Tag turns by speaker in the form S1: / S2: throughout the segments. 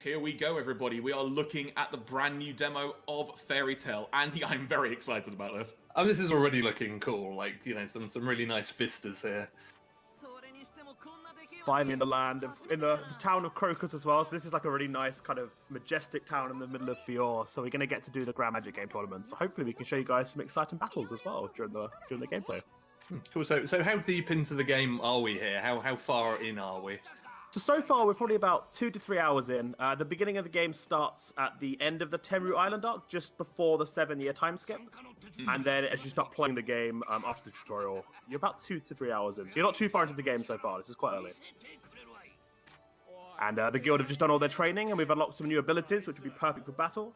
S1: Here we go, everybody. We are looking at the brand new demo of Fairy Tail. Andy, I'm very excited about this.
S2: Oh, this is already looking cool. Like, you know, some really nice vistas here.
S3: Finally in the land of, in the town of Crocus as well. So this is like a really nice kind of majestic town in the middle of Fior. So we're going to get to do the Grand Magic game tournament. So hopefully we can show you guys some exciting battles as well during the gameplay.
S2: Cool. So how deep into the game are we here? How far in are we?
S3: So far, we're probably about 2 to 3 hours in. The beginning of the game starts at the end of the Tenru Island arc, just before the 7-year time skip. And then as you start playing the game after the tutorial, you're about 2 to 3 hours in. So you're not too far into the game so far. This is quite early. And the guild have just done all their training, and we've unlocked some new abilities, which would be perfect for battle.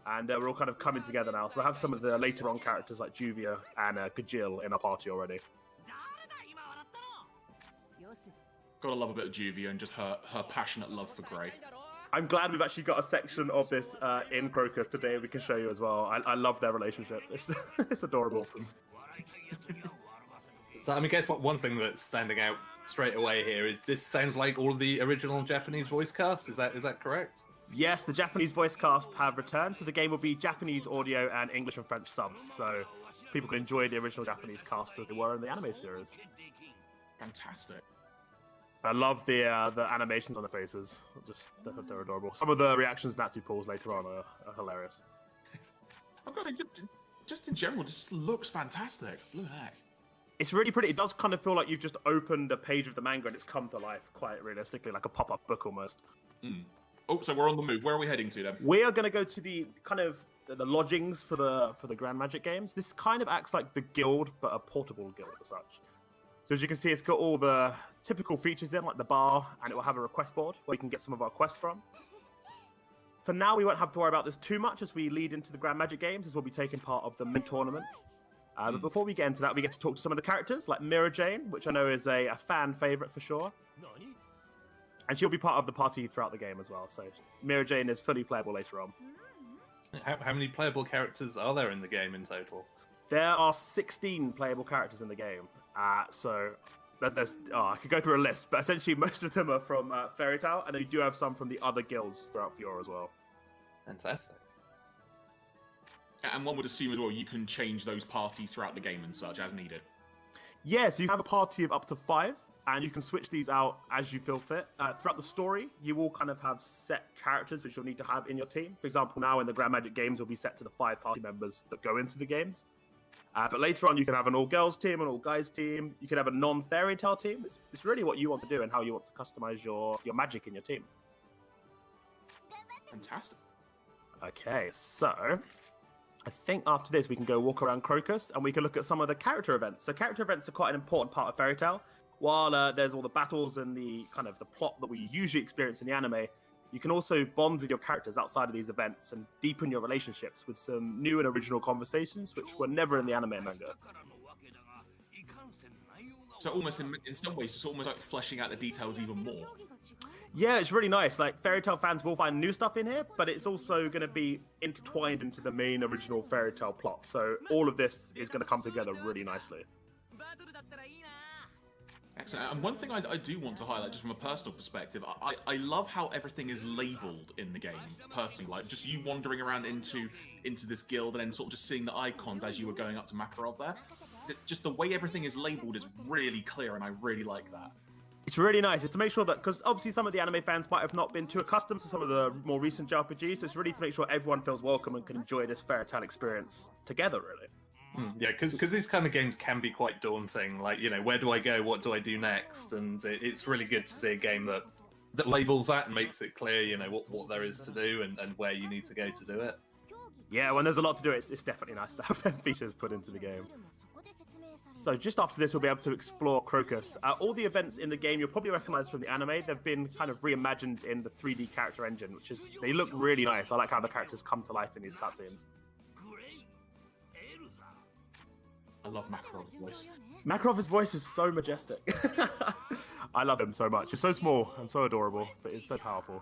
S3: And we're all kind of coming together now. So we'll have some of the later on characters like Juvia and Gajil in our party already.
S1: Gotta love a bit of Juvia and just her passionate love for Grey.
S3: I'm glad we've actually got a section of this in Crocus today we can show you as well. I love their relationship. It's adorable.
S2: So I guess one thing that's standing out straight away here is this sounds like all of the original Japanese voice cast. Is that correct?
S3: Yes, the Japanese voice cast have returned, so the game will be Japanese audio and English and French subs, so people can enjoy the original Japanese cast as they were in the anime series.
S1: Fantastic.
S3: I love the animations on the faces. They're adorable. Some of the reactions Natsu pulls later on are hilarious.
S1: I've got to say, just in general, just looks fantastic. Look at that.
S3: It's really pretty. It does kind of feel like you've just opened a page of the manga and it's come to life quite realistically, like a pop-up book almost.
S1: Mm. Oh, so we're on the move. Where are we heading to then?
S3: We are going to go to the kind of the lodgings for the Grand Magic games. This kind of acts like the guild, but a portable guild as such. So as you can see, it's got all the typical features in, like the bar, and it will have a request board where you can get some of our quests from. For now, we won't have to worry about this too much as we lead into the Grand Magic games, as we'll be taking part of the main tournament. But before we get into that, we get to talk to some of the characters, like Mira Jane, which I know is a fan favourite for sure. And she'll be part of the party throughout the game as well, so Mira Jane is fully playable later on.
S2: How many playable characters are there in the game in total?
S3: There are 16 playable characters in the game. So there's I could go through a list, but essentially most of them are from Fairy Tail, and then you do have some from the other guilds throughout Fior as well.
S2: Fantastic.
S1: And one would assume as well you can change those parties throughout the game and such as needed.
S3: Yeah, so you have a party of up to 5, and you can switch these out as you feel fit. Throughout the story, you will kind of have set characters which you'll need to have in your team. For example, now in the Grand Magic games, will be set to the 5 party members that go into the games. But later on, you can have an all-girls team, an all-guys team. You can have a non-Fairy Tail team. It's really what you want to do and how you want to customize your magic in your team.
S1: Fantastic.
S3: Okay, so I think after this, we can go walk around Crocus and we can look at some of the character events. So character events are quite an important part of Fairy Tail. While there's all the battles and the kind of the plot that we usually experience in the anime, you can also bond with your characters outside of these events and deepen your relationships with some new and original conversations, which were never in the anime and manga.
S1: So almost in some ways, it's almost like fleshing out the details even more.
S3: Yeah, it's really nice. Like, Fairy Tail fans will find new stuff in here, but it's also going to be intertwined into the main original Fairy Tail plot. So all of this is going to come together really nicely.
S1: Excellent. And one thing I do want to highlight, just from a personal perspective, I love how everything is labelled in the game, personally. Like, just you wandering around into this guild and then sort of just seeing the icons as you were going up to Makarov there. Just the way everything is labelled is really clear, and I really like that.
S3: It's really nice. It's to make sure that, because obviously some of the anime fans might have not been too accustomed to some of the more recent JRPGs, so it's really to make sure everyone feels welcome and can enjoy this Fairy Tail experience together, really.
S2: Yeah, because these kind of games can be quite daunting. Like, you know, where do I go? What do I do next? And it's really good to see a game that labels that and makes it clear, you know, what there is to do and where you need to go to do it.
S3: Yeah, when there's a lot to do, it's definitely nice to have them features put into the game. So just after this, we'll be able to explore Crocus. All the events in the game you'll probably recognize from the anime. They've been kind of reimagined in the 3D character engine, they look really nice. I like how the characters come to life in these cutscenes.
S1: I love Makarov's voice.
S3: Makarov's voice is so majestic. I love him so much. It's so small and so adorable, but it's so powerful.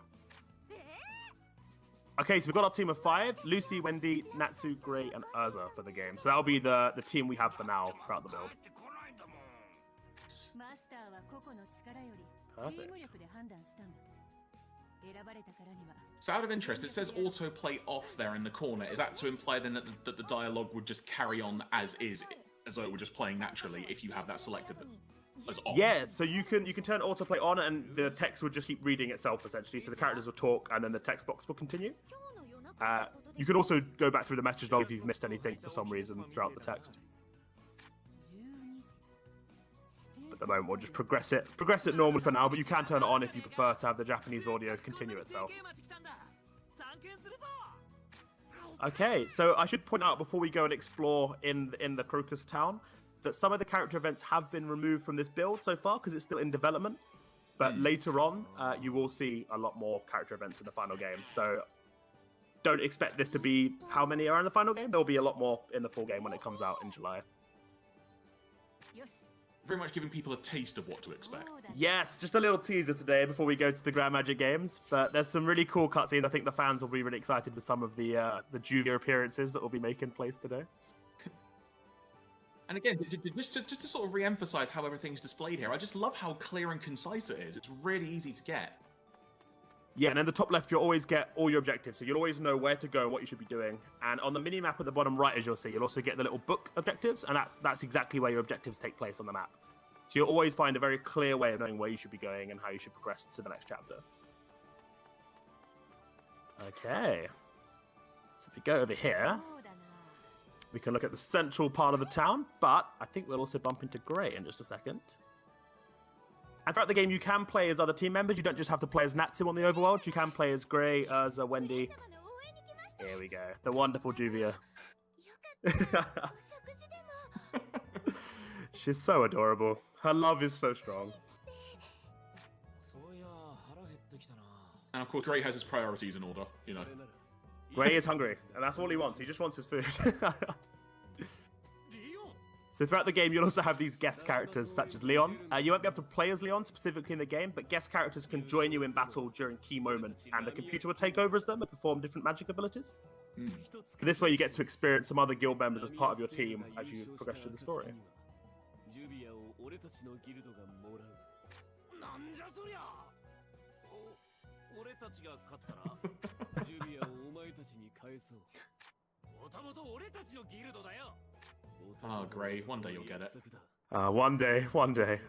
S3: Okay, so we've got our team of 5. Lucy, Wendy, Natsu, Grey, and Ursa for the game. So that'll be the team we have for now throughout the build. Perfect.
S1: So out of interest, it says autoplay off there in the corner. Is that to imply then that the dialogue would just carry on as is, as though it were just playing naturally if you have that selected as on?
S3: Yeah, so you can turn autoplay on and the text would just keep reading itself essentially. So the characters will talk and then the text box will continue. You can also go back through the message log if you've missed anything for some reason throughout the text. At the moment, we'll just progress it normally for now, but you can turn it on if you prefer to have the Japanese audio continue itself. Okay, so I should point out before we go and explore in the Crocus town that some of the character events have been removed from this build so far because it's still in development. But later on, you will see a lot more character events in the final game. So don't expect this to be how many are in the final game. There'll be a lot more in the full game when it comes out in July.
S1: Very much giving people a taste of what to expect.
S3: Yes, just a little teaser today before we go to the Grand Magic Games. But there's some really cool cutscenes. I think the fans will be really excited with some of the Juvia appearances that will be making place today.
S1: And again, just to sort of re-emphasize how everything's displayed here, I just love how clear and concise it is. It's really easy to get.
S3: Yeah, and in the top left, you'll always get all your objectives. So you'll always know where to go and what you should be doing. And on the mini-map at the bottom right, as you'll see, you'll also get the little book objectives. And that's exactly where your objectives take place on the map. So you'll always find a very clear way of knowing where you should be going and how you should progress to the next chapter. Okay. So if we go over here, we can look at the central part of the town. But I think we'll also bump into Grey in just a second. And throughout the game, you can play as other team members. You don't just have to play as Natsu on the overworld. You can play as Grey, Ursa, Wendy. Here we go. The wonderful Juvia. She's so adorable. Her love is so strong.
S1: And of course, Gray has his priorities in order, you know.
S3: Grey is hungry, and that's all he wants. He just wants his food. So throughout the game, you'll also have these guest characters such as Leon. You won't be able to play as Leon specifically in the game, but guest characters can join you in battle during key moments, and the computer will take over as them and perform different magic abilities. This way you get to experience some other guild members as part of your team as you progress through the story.
S1: Oh, Gray, one day you'll get it.
S3: One day, one day.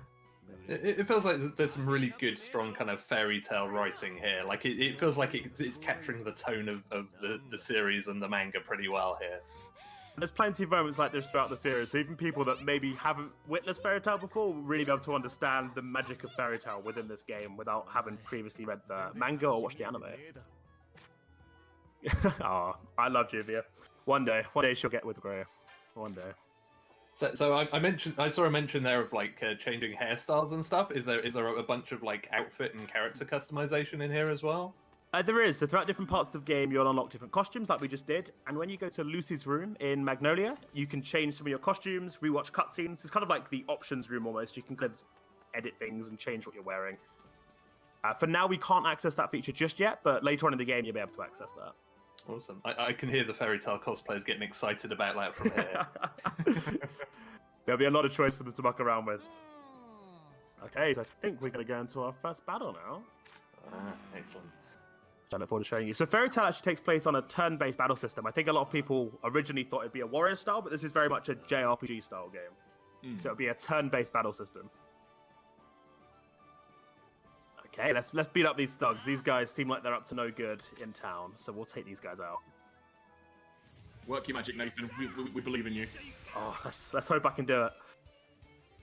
S2: It feels like there's some really good, strong kind of fairy tale writing here. Like it feels like it's capturing the tone of the series and the manga pretty well here.
S3: There's plenty of moments like this throughout the series, so even people that maybe haven't witnessed fairy tale before will really be able to understand the magic of fairy tale within this game without having previously read the manga or watched the anime. Oh, I love Juvia. One day she'll get with Grey. One day.
S2: So I saw a mention there of like changing hairstyles and stuff. Is there a bunch of like outfit and character customization in here as well?
S3: There is. So throughout different parts of the game, you'll unlock different costumes like we just did. And when you go to Lucy's room in Magnolia, you can change some of your costumes, rewatch cutscenes. It's kind of like the options room almost. You can kind of edit things and change what you're wearing. For now, we can't access that feature just yet, but later on in the game, you'll be able to access that.
S2: Awesome. I can hear the fairy tale cosplayers getting excited about that from here.
S3: There'll be a lot of choice for them to muck around with. Okay, so I think we're going to go into our first battle now.
S2: Excellent.
S3: I look forward to showing you. So Fairy Tail actually takes place on a turn-based battle system. I think a lot of people originally thought it'd be a warrior style, but this is very much a JRPG style game. So it'll be a turn-based battle system. Okay, let's beat up these thugs. These guys seem like they're up to no good in town, so we'll take these guys out.
S1: Work your magic, Nathan. We believe in you.
S3: Oh, let's hope I can do it.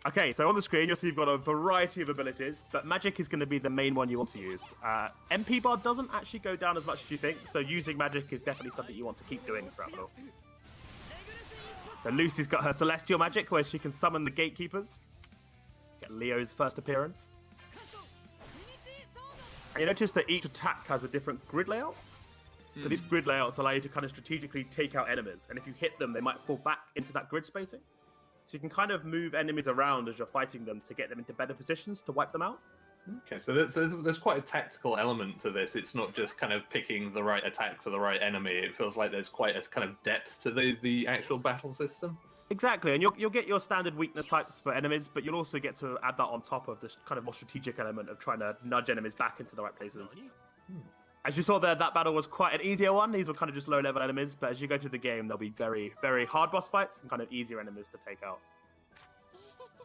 S3: Okay, so on the screen, you'll see you've got a variety of abilities, but magic is going to be the main one you want to use. MP bar doesn't actually go down as much as you think, so using magic is definitely something you want to keep doing throughout the all. So Lucy's got her celestial magic, where she can summon the gatekeepers. Get Leo's first appearance. And you notice that each attack has a different grid layout. So these grid layouts allow you to kind of strategically take out enemies, and if you hit them, they might fall back into that grid spacing. So you can kind of move enemies around as you're fighting them to get them into better positions to wipe them out.
S2: Okay, so there's quite a tactical element to this. It's not just kind of picking the right attack for the right enemy. It feels like there's quite a kind of depth to the actual battle system.
S3: Exactly, and you'll get your standard weakness types for enemies, but you'll also get to add that on top of this kind of more strategic element of trying to nudge enemies back into the right places. As you saw there, that battle was quite an easier one. These were kind of just low-level enemies, but as you go through the game, there'll be very, very hard boss fights and kind of easier enemies to take out.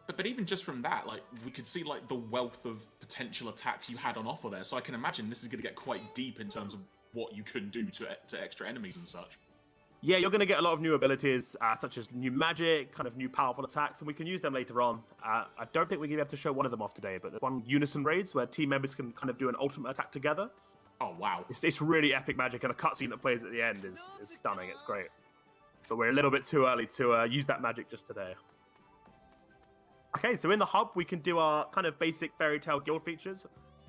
S1: But even just from that, like, we could see like the wealth of potential attacks you had on offer there. So I can imagine this is going to get quite deep in terms of what you can do to extra enemies and such.
S3: Yeah, you're going to get a lot of new abilities, such as new magic, kind of new powerful attacks, and we can use them later on. I don't think we're going to be able to show one of them off today, but there's one unison raids where team members can kind of do an ultimate attack together.
S1: Oh, wow.
S3: It's really epic magic, and the cutscene that plays at the end is stunning. It's great. But we're a little bit too early to use that magic just today. Okay, so in the hub, we can do our kind of basic fairy tale guild features.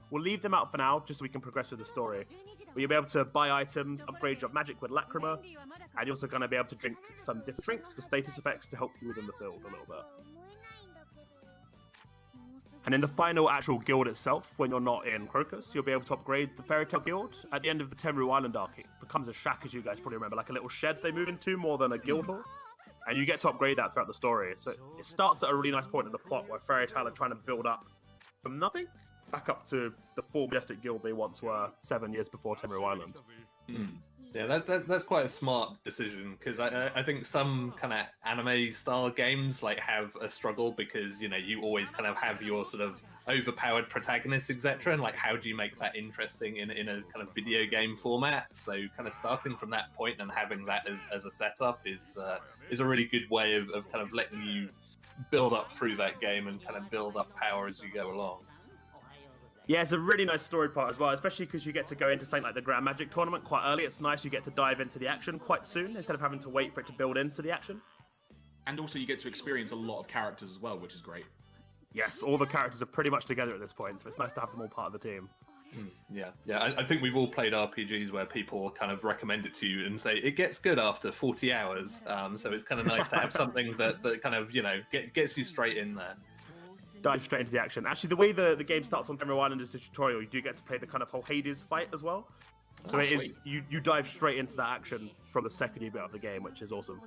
S3: We'll leave them out for now, just so we can progress with the story. But you'll be able to buy items, upgrade your magic with Lacrima, and you're also going to be able to drink some different drinks for status effects to help you within the field a little bit. And in the final actual guild itself, when you're not in Crocus, you'll be able to upgrade the Fairy Tale Guild. At the end of the Tenru Island arc, it becomes a shack, as you guys probably remember, like a little shed they move into more than a guild hall. And you get to upgrade that throughout the story. So it starts at a really nice point in the plot where Fairy Tail are trying to build up from nothing back up to the full majestic guild they once were 7 years before Tenru Island.
S2: Yeah, that's quite a smart decision, because I think some kind of anime style games like have a struggle because, you know, you always kind of have your sort of overpowered protagonist, etc. And like, how do you make that interesting in a kind of video game format? So kind of starting from that point and having that as a setup is a really good way of kind of letting you build up through that game and kind of build up power as you go along.
S3: Yeah, it's a really nice story part as well, especially because you get to go into something like the Grand Magic Tournament quite early. It's nice you get to dive into the action quite soon instead of having to wait for it to build into the action. And
S1: also you get to experience a lot of characters as well, which is great.
S3: Yes, all the characters are pretty much together at this point, so it's nice to have them all part of the team.
S2: Yeah. I think we've all played RPGs where people kind of recommend it to you and say it gets good after 40 hours. So it's kind of nice to have something that kind of, you know, gets you straight in there.
S3: Dive straight into the action. Actually, the way the game starts on Tenru Island is the tutorial. You do get to play the kind of whole Hades fight as well. So it is you dive straight into that action from the second you get out of the game, which is awesome.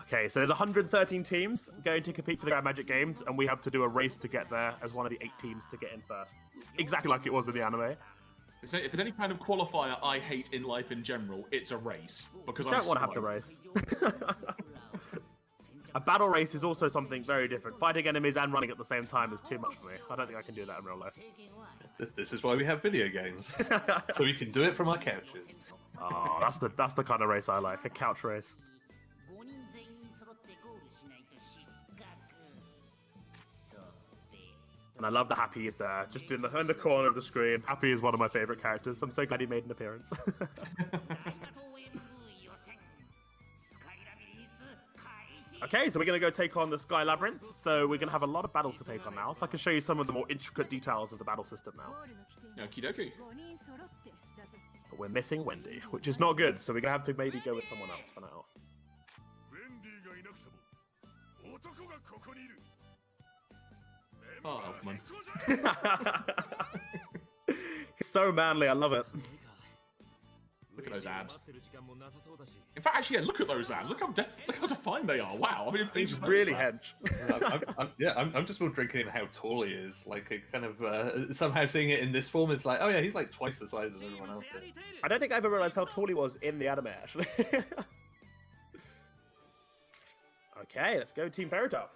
S3: Okay, so there's 113 teams going to compete for the Grand Magic Games, and we have to do a race to get there as one of the 8 teams to get in first. Exactly like it was in the anime.
S1: If there's any kind of qualifier I hate in life in general, it's a race. Because I
S3: don't want to have to race. A battle race is also something very different. Fighting enemies and running at the same time is too much for me. I don't think I can do that in real life.
S2: This is why we have video games. So we can do it from our couches.
S3: Oh, that's the kind of race I like, a couch race. And I love the Happy is there, just in the corner of the screen. Happy is one of my favorite characters. I'm so glad he made an appearance. Okay, so we're going to go take on the Sky Labyrinth. So we're going to have a lot of battles to take on now. So I can show you some of the more intricate details of the battle system now.
S1: Okie dokie.
S3: But we're missing Wendy, which is not good. So we're going to have to maybe go with someone else for now.
S1: Oh, Elfman.
S3: He's so manly, I love it.
S1: Look at those abs. In fact, actually, yeah, look at those abs. Look how defined they are. Wow. I mean,
S3: he's really hench.
S2: I'm just more drinking in how tall he is. Like, a kind of somehow seeing it in this form, it's like, oh yeah, he's like twice the size of everyone else.
S3: I don't think I ever realized how tall he was in the anime, actually. Okay, let's go Team Fairy Tail.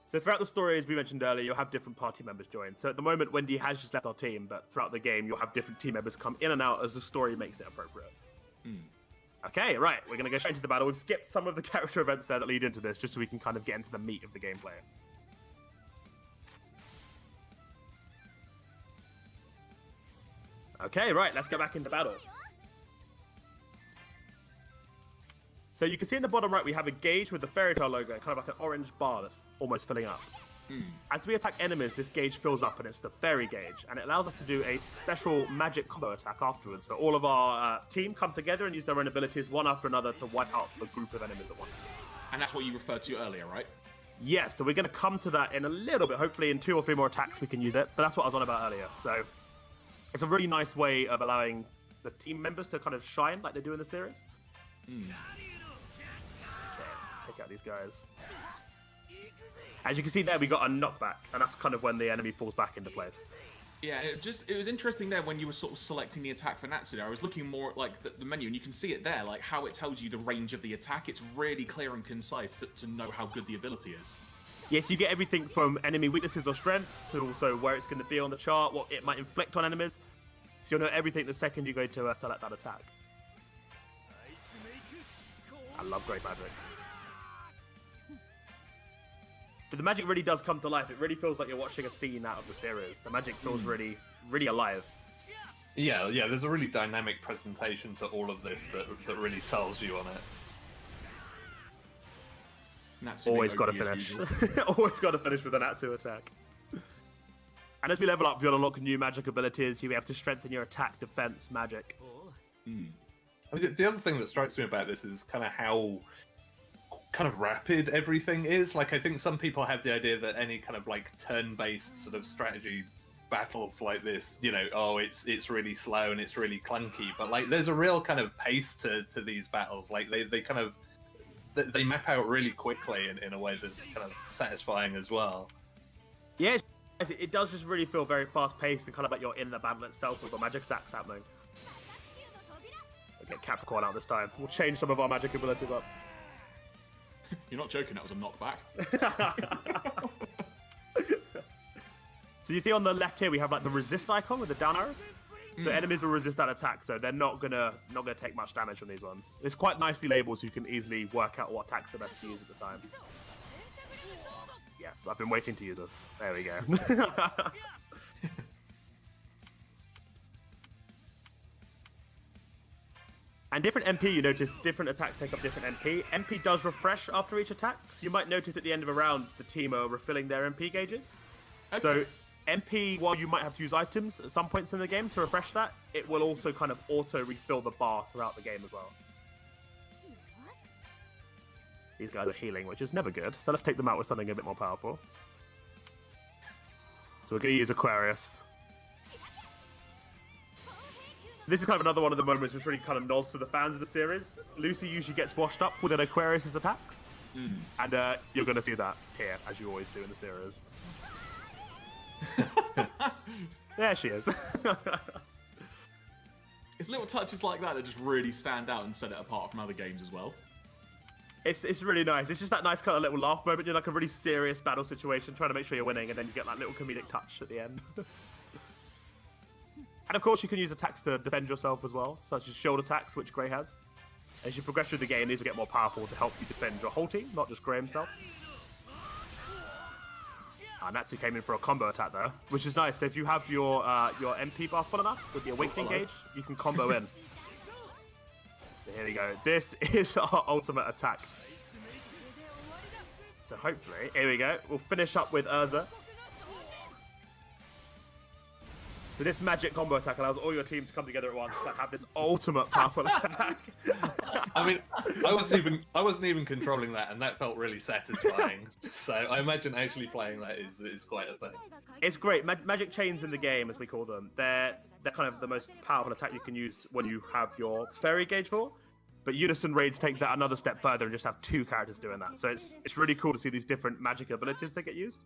S3: So throughout the story, as we mentioned earlier, you'll have different party members join. So at the moment, Wendy has just left our team, but throughout the game, you'll have different team members come in and out as the story makes it appropriate. Okay, right, we're going to go straight into the battle. We've skipped some of the character events there that lead into this, just so we can kind of get into the meat of the gameplay. Okay, right, let's go back into battle. So you can see in the bottom right, we have a gauge with the Fairy Tail logo, kind of like an orange bar that's almost filling up. As we attack enemies, this gauge fills up, and it's the fairy gauge, and it allows us to do a special magic combo attack afterwards, where all of our team come together and use their own abilities one after another to wipe out a group of enemies at once.
S1: And that's what you referred to earlier, right?
S3: Yes, so we're going to come to that in a little bit. Hopefully in 2 or 3 more attacks we can use it, but that's what I was on about earlier. So it's a really nice way of allowing the team members to kind of shine like they do in the series. Okay, let's take out these guys. As you can see there, we got a knockback, and that's kind of when the enemy falls back into place.
S1: Yeah, it was interesting there when you were sort of selecting the attack for Natsu there. I was looking more at like the menu, and you can see it there, like how it tells you the range of the attack. It's really clear and concise to know how good the ability is.
S3: Yes, you get everything from enemy weaknesses or strengths to also where it's going to be on the chart, what it might inflict on enemies. So you'll know everything the second you go to select that attack. I love great magic. But the magic really does come to life. It really feels like you're watching a scene out of the series. The magic feels really, really alive.
S2: Yeah, there's a really dynamic presentation to all of this that really sells you on it.
S1: Natsu
S3: Always got to finish. Always got to finish with a Natsu attack. And as we level up, you'll unlock new magic abilities. You'll be able to strengthen your attack, defense, magic.
S2: I mean, the other thing that strikes me about this is kind of how kind of rapid everything is. Like, I think some people have the idea that any kind of like turn-based sort of strategy battles like this, you know, oh, it's really slow and it's really clunky. But like, there's a real kind of pace to these battles. Like, they kind of they map out really quickly in a way that's kind of satisfying as well.
S3: Yeah, it does just really feel very fast-paced and kind of like you're in the battle itself with the magic attacks happening. We'll get Capricorn out this time. We'll change some of our magic abilities up.
S1: You're not joking, that was a knockback.
S3: So you see on the left here, we have like the resist icon with the down arrow. So enemies will resist that attack, so they're not gonna take much damage from these ones. It's quite nicely labeled, so you can easily work out what attacks are best to use at the time. Yes, I've been waiting to use this. There we go. And different MP, you notice different attacks take up different MP. MP does refresh after each attack, so you might notice at the end of a round, the team are refilling their MP gauges. Okay. So MP, while you might have to use items at some points in the game to refresh that, it will also kind of auto-refill the bar throughout the game as well. These guys are healing, which is never good, so let's take them out with something a bit more powerful. So we're going to use Aquarius. So this is kind of another one of the moments which really kind of nods to the fans of the series. Lucy usually gets washed up with an Aquarius' attacks. And you're going to see that here, as you always do in the series. There she is.
S1: It's little touches like that just really stand out and set it apart from other games as well.
S3: It's really nice. It's just that nice kind of little laugh moment. You're like a really serious battle situation, trying to make sure you're winning, and then you get that little comedic touch at the end. And of course, you can use attacks to defend yourself as well, such as shield attacks, which Gray has. As you progress through the game, these will get more powerful to help you defend your whole team, not just Gray himself. Natsu came in for a combo attack there, which is nice. So if you have your MP bar full enough with the Awakening gauge, you can combo in. So here we go. This is our ultimate attack. So hopefully, here we go. We'll finish up with Ursa. So this magic combo attack allows all your teams to come together at once and have this ultimate powerful attack.
S2: I mean, I wasn't even controlling that, and that felt really satisfying. So I imagine actually playing that is quite a thing.
S3: It's great. Magic chains in the game, as we call them, they're kind of the most powerful attack you can use when you have your fairy gauge for. But Unison raids take that another step further and just have two characters doing that. So it's really cool to see these different magic abilities that get used.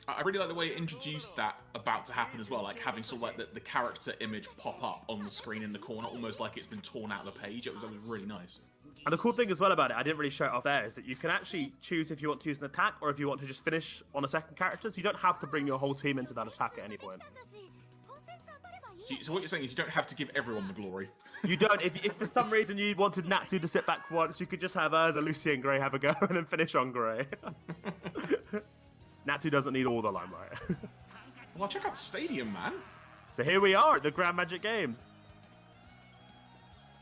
S1: I really like the way it introduced that about to happen as well, like having sort of like the character image pop up on the screen in the corner, almost like it's been torn out of the page. It was really nice.
S3: And the cool thing as well about it, I didn't really show it off there, is that you can actually choose if you want to use an attack or if you want to just finish on a second character. So you don't have to bring your whole team into that attack at any point.
S1: So what you're saying is you don't have to give everyone the glory.
S3: You don't. If for some reason you wanted Natsu to sit back for once, you could just have Ursa, Lucy, and Gray have a go and then finish on Gray. Natsu doesn't need all the limelight.
S1: Well, check out the stadium, man.
S3: So here we are at the Grand Magic Games.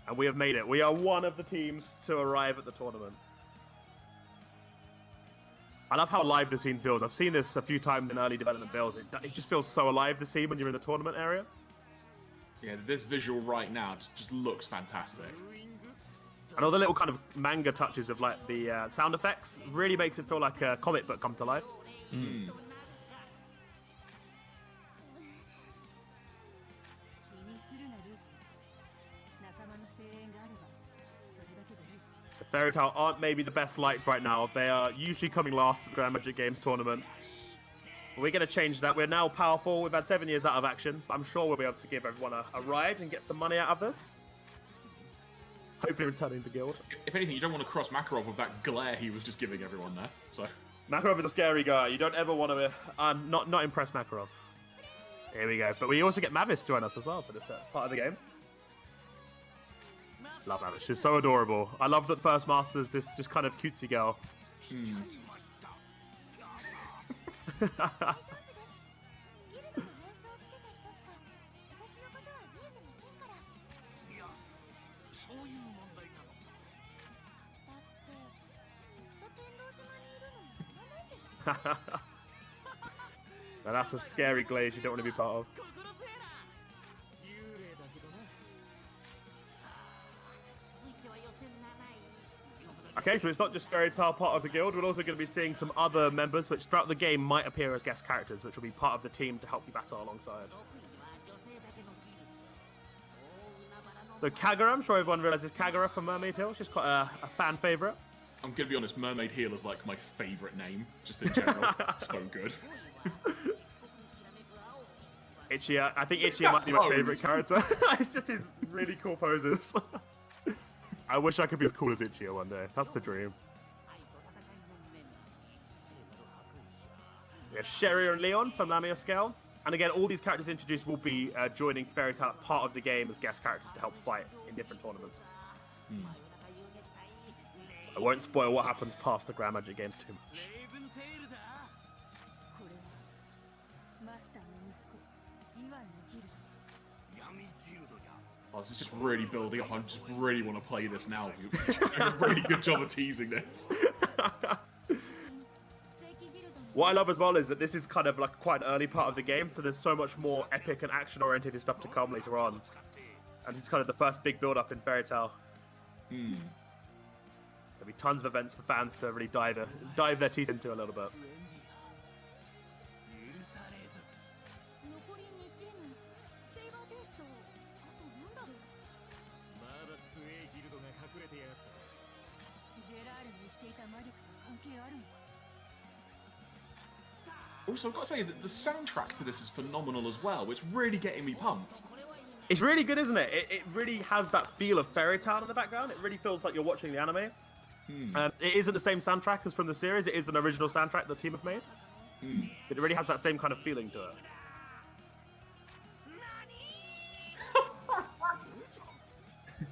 S3: And we have made it. We are one of the teams to arrive at the tournament. I love how alive the scene feels. I've seen this a few times in early development builds. It just feels so alive, the scene, when you're in the tournament area.
S1: Yeah, this visual right now just looks fantastic.
S3: And all the little kind of manga touches of like the sound effects really makes it feel like a comic book come to life. So Fairy Tail aren't maybe the best liked right now. They are usually coming last at the Grand Magic Games tournament. We're going to change that. We're now powerful. We've had 7 years out of action. But I'm sure we'll be able to give everyone a ride and get some money out of this. Hopefully returning the guild.
S1: If anything, you don't want to cross Makarov with that glare he was just giving everyone there. So
S3: Makarov is a scary guy. You don't ever want to... I'm not impressed, Makarov. Here we go. But we also get Mavis to join us as well for this part of the game. Love Mavis. She's so adorable. I love that First Master's this just kind of cutesy girl. Now that's a scary glaze you don't want to be part of. Okay, so it's not just Fairy Tail part of the guild, we're also going to be seeing some other members which throughout the game might appear as guest characters, which will be part of the team to help you battle alongside. So Kagura, I'm sure everyone realizes Kagura from Mermaid Hill. She's quite a fan favourite.
S1: I'm going to be honest, Mermaid Heel is like my favourite name, just in general. So good.
S3: Ichia, I think Ichia might be my favourite character. It's just his really cool poses. I wish I could be as cool as Ichia one day. That's the dream. We have Sherry and Leon from Lamia Scale. And again, all these characters introduced will be joining Fairy Tail part of the game as guest characters to help fight in different tournaments. I won't spoil what happens past the Grand Magic games too much.
S1: Oh, this is just really building up. I just really want to play this now. You're doing a really good job of teasing this.
S3: What I love as well is that this is kind of like quite an early part of the game, so there's so much more epic and action-oriented stuff to come later on. And this is kind of the first big build-up in Fairy Tail. There'll be tons of events for fans to really dive their teeth into a little bit.
S1: Also, I've got to say that the soundtrack to this is phenomenal as well. It's really getting me pumped.
S3: It's really good, isn't it? It really has that feel of Fairy Tail in the background. It really feels like you're watching the anime. It isn't the same soundtrack as from the series. It is an original soundtrack the team have made. But it really has that same kind of feeling to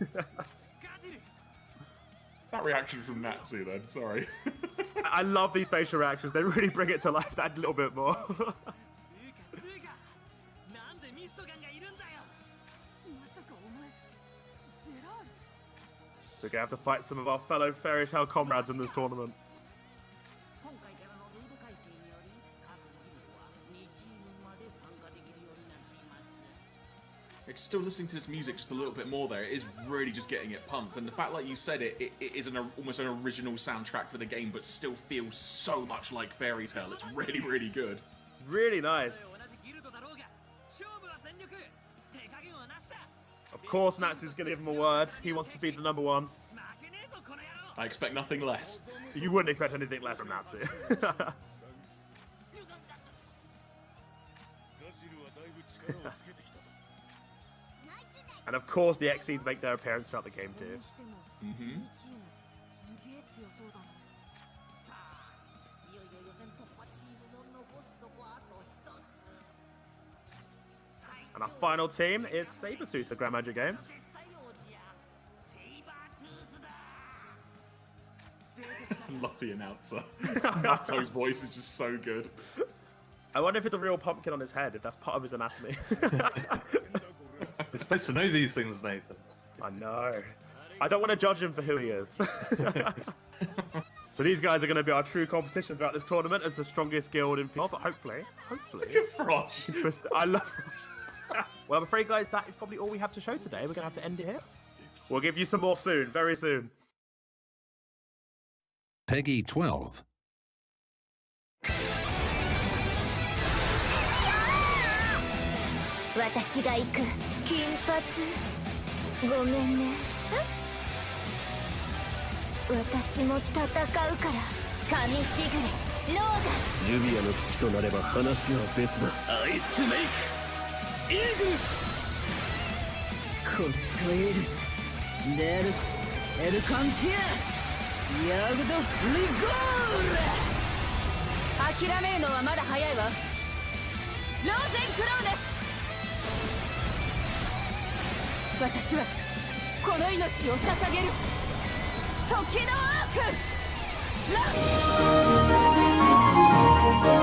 S3: it.
S1: That reaction from Natsu then, sorry.
S3: I love these facial reactions. They really bring it to life that little bit more. So we're going to have to fight some of our fellow Fairy Tail comrades in this tournament.
S1: Still listening to this music just a little bit more there, it is really just getting it pumped. And the fact, like you said, it is almost an original soundtrack for the game, but still feels so much like Fairy Tail. It's really, really good.
S3: Really nice. Of course, Natsu's going to give him a word. He wants to be the number one.
S1: I expect nothing less.
S3: You wouldn't expect anything less from Natsu. And of course, the Xseeds make their appearance throughout the game too. And our final team is Sabertooth, the Grand Magic Games.
S1: I love the announcer. Natsu's voice is just so good.
S3: I wonder if it's a real pumpkin on his head, if that's part of his anatomy.
S2: You're supposed to know these things, Nathan.
S3: I know. I don't want to judge him for who he is. So these guys are going to be our true competition throughout this tournament as the strongest guild in field, but hopefully.
S1: Look at Frosh.
S3: I love Frosh. Well, I'm afraid, guys, that is probably all we have to show today. We're going to have to end it here. We'll give you some more soon, very soon.
S4: Peggy 12. ジュビアの父となれば話は別だ。アイスメイクイーグルコントエルスデルスエルカンティアスヤグドリゴーラ。諦めるのはまだ早いわ。ローゼンクローネ。私はこの命を捧げる。時のアークラン